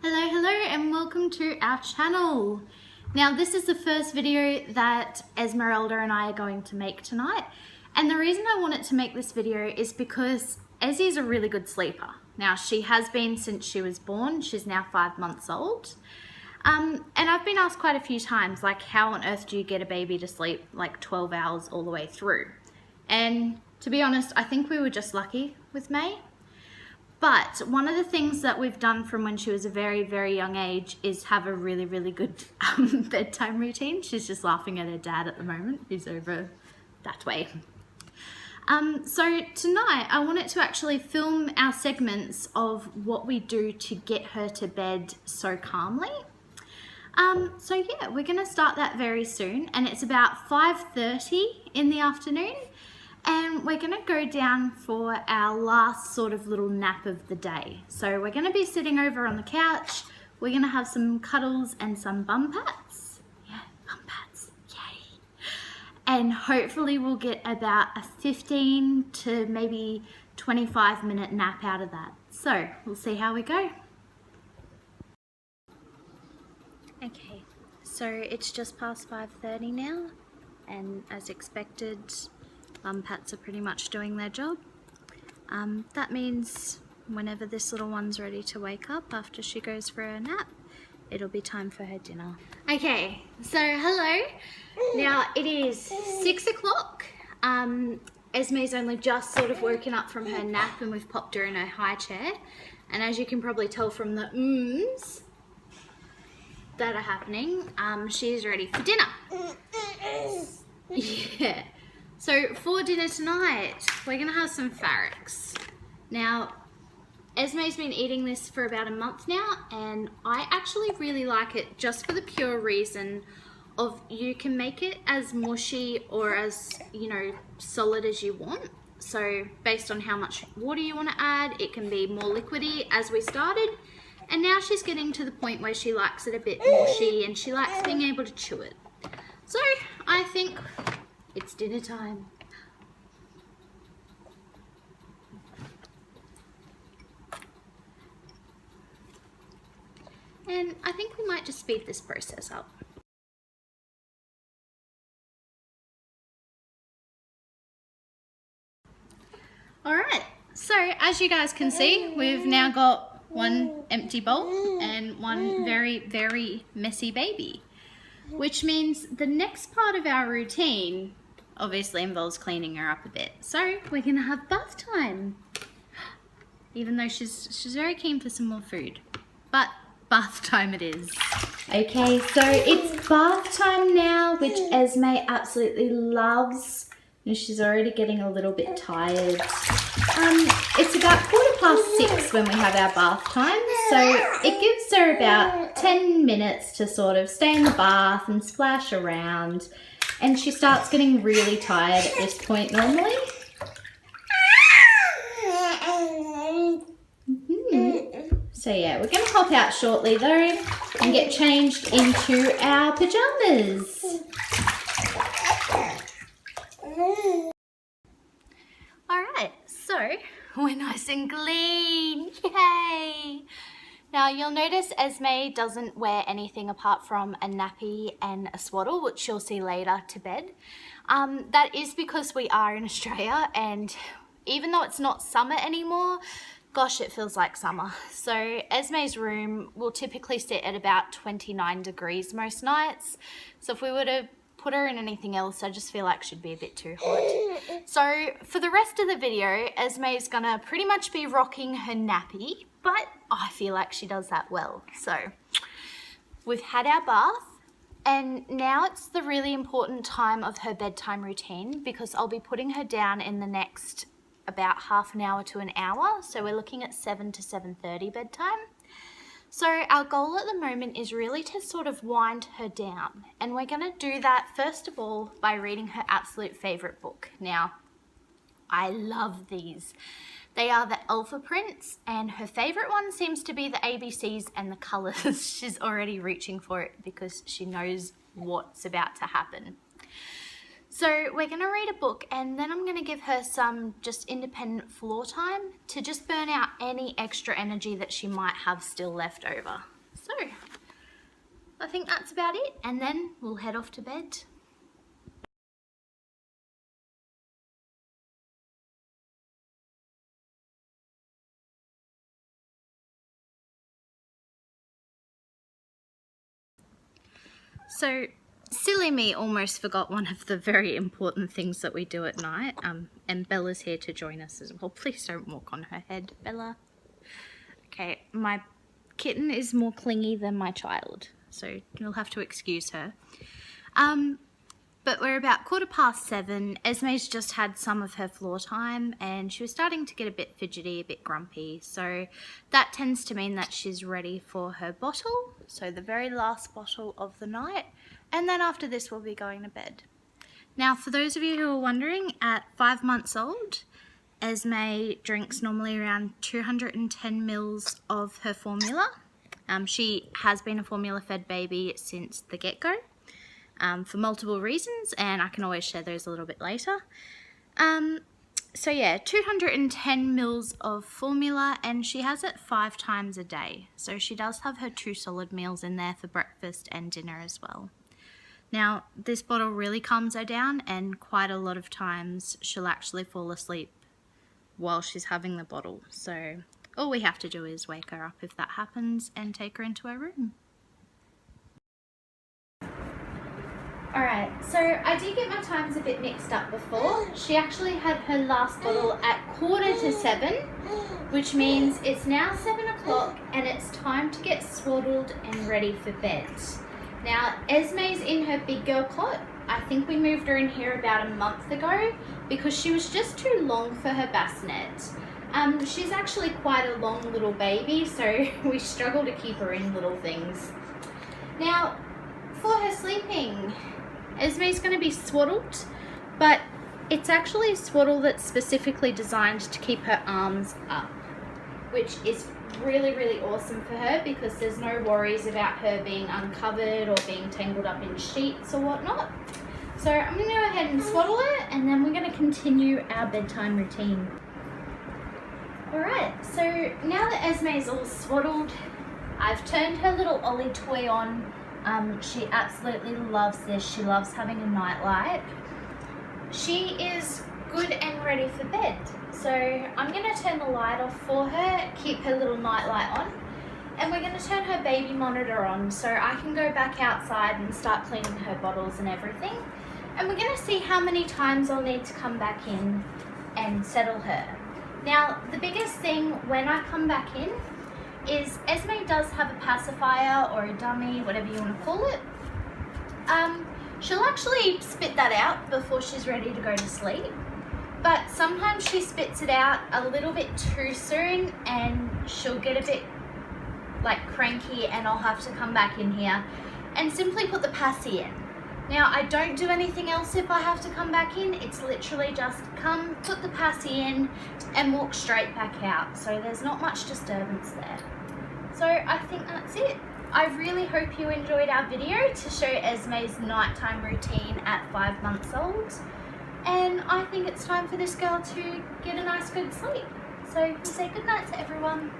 Hello and welcome to our channel. Now this is the first video that Esmeralda and I are going to make tonight, and the reason I wanted to make this video is because Ezzy's a really good sleeper. Now she has been since she was born. She's now 5 months old, and I've been asked quite a few times, like, how on earth do you get a baby to sleep like 12 hours all the way through? And to be honest, I think we were just lucky with May. But one of the things that we've done from when she was a very young age is have a really good bedtime routine. She's just laughing at her dad at the moment, who's over that way. So tonight I wanted to actually film our segments of what we do to get her to bed so calmly. So yeah, we're going to start that very soon, and it's about 5:30 in the afternoon. And we're going to go down for our last sort of little nap of the day. So we're going to be sitting over on the couch. We're going to have some cuddles and some bum pats. Yeah, bum pats, yay. And hopefully we'll get about a 15 to maybe 25-minute nap out of that. So we'll see how we go. Okay, so it's just past 5:30 now, and as expected, bum pats are pretty much doing their job. That means whenever this little one's ready to wake up after she goes for her nap, it'll be time for her dinner. Okay, so hello. Now it is 6 o'clock. Esme's only just sort of woken up from her nap, and we've popped her in her high chair. And as you can probably tell from the mms that are happening, she's ready for dinner. Yeah. So for dinner tonight, we're going to have some farrics. Now, Esme's been eating this for about a month now, and I actually really like it just for the pure reason of you can make it as mushy or as, you know, solid as you want. So based on how much water you want to add, it can be more liquidy as we started. And now she's getting to the point where she likes it a bit mushy and she likes being able to chew it. So I think it's dinner time. And I think we might just speed this process up. Alright, so as you guys can see, we've now got one empty bowl and one very messy baby. Which means the next part of our routine obviously involves cleaning her up a bit. So we're gonna have bath time. Even though she's very keen for some more food. But bath time it is. Okay, so it's bath time now, which Esme absolutely loves. And she's already getting a little bit tired. It's about 6:15 when we have our bath time, so it gives her about 10 minutes to sort of stay in the bath and splash around, and she starts getting really tired at this point normally. So yeah, we're going to hop out shortly though and get changed into our pajamas. Alright, so we're nice and clean, yay! Now you'll notice Esme doesn't wear anything apart from a nappy and a swaddle, which you'll see later, to bed. That is because we are in Australia, and even though it's not summer anymore, gosh, it feels like summer. So Esme's room will typically sit at about 29 degrees most nights. So if we were to put her in anything else, I just feel like she'd be a bit too hot. So for the rest of the video, Esme is gonna pretty much be rocking her nappy, but I feel like she does that well. So we've had our bath, and now it's the really important time of her bedtime routine, because I'll be putting her down in the next about half an hour to an hour. So we're looking at 7 to 7:30 bedtime. So our goal at the moment is really to sort of wind her down, and we're going to do that first of all by reading her absolute favourite book. Now, I love these. They are the Alpha prints, and her favourite one seems to be the ABCs and the colours. She's already reaching for it because she knows what's about to happen. So we're going to read a book, and then I'm going to give her some just independent floor time to just burn out any extra energy that she might have still left over. I think that's about it, and then we'll head off to bed. So, silly me almost forgot one of the very important things that we do at night, and Bella's here to join us as well. Please don't walk on her head, Bella. Okay, my kitten is more clingy than my child, so you'll have to excuse her. But we're about 7:15. Esme's just had some of her floor time and she was starting to get a bit fidgety, a bit grumpy. So that tends to mean that she's ready for her bottle. So the very last bottle of the night. And then after this, we'll be going to bed. Now, for those of you who are wondering, at 5 months old, Esme drinks normally around 210 mils of her formula. She has been a formula fed baby since the get-go. For multiple reasons, and I can always share those a little bit later. So yeah, 210 mils of formula, and she has it 5 times a day. So she does have her 2 solid meals in there for breakfast and dinner as well. Now, this bottle really calms her down, and quite a lot of times she'll actually fall asleep while she's having the bottle. So all we have to do is wake her up if that happens and take her into her room. Alright, so I did get my times a bit mixed up before. She actually had her last bottle at 6:45, which means it's now 7 o'clock and it's time to get swaddled and ready for bed. Now, Esme's in her big girl cot. I think we moved her in here about a month ago because she was just too long for her bassinet. She's actually quite a long little baby, so we struggle to keep her in little things. Now, for her sleeping, Esme's going to be swaddled, but it's actually a swaddle that's specifically designed to keep her arms up, which is really, really awesome for her because there's no worries about her being uncovered or being tangled up in sheets or whatnot. So I'm going to go ahead and swaddle her, and then we're going to continue our bedtime routine. Alright, so now that Esme's all swaddled, I've turned her little Ollie toy on. She absolutely loves this. She loves having a nightlight. She is good and ready for bed. So I'm going to turn the light off for her, keep her little nightlight on, and we're going to turn her baby monitor on so I can go back outside and start cleaning her bottles and everything. And we're going to see how many times I'll need to come back in and settle her. Now, the biggest thing when I come back in is Esme does have a pacifier or a dummy, whatever you want to call it. She'll actually spit that out before she's ready to go to sleep, but sometimes she spits it out a little bit too soon and she'll get a bit like cranky, and I'll have to come back in here and simply put the passy in. Now, I don't do anything else if I have to come back in. It's literally just come, put the passy in, and walk straight back out. So there's not much disturbance there. So I think that's it. I really hope you enjoyed our video to show Esme's nighttime routine at 5 months old. And I think it's time for this girl to get a nice good sleep. So we'll say good night to everyone.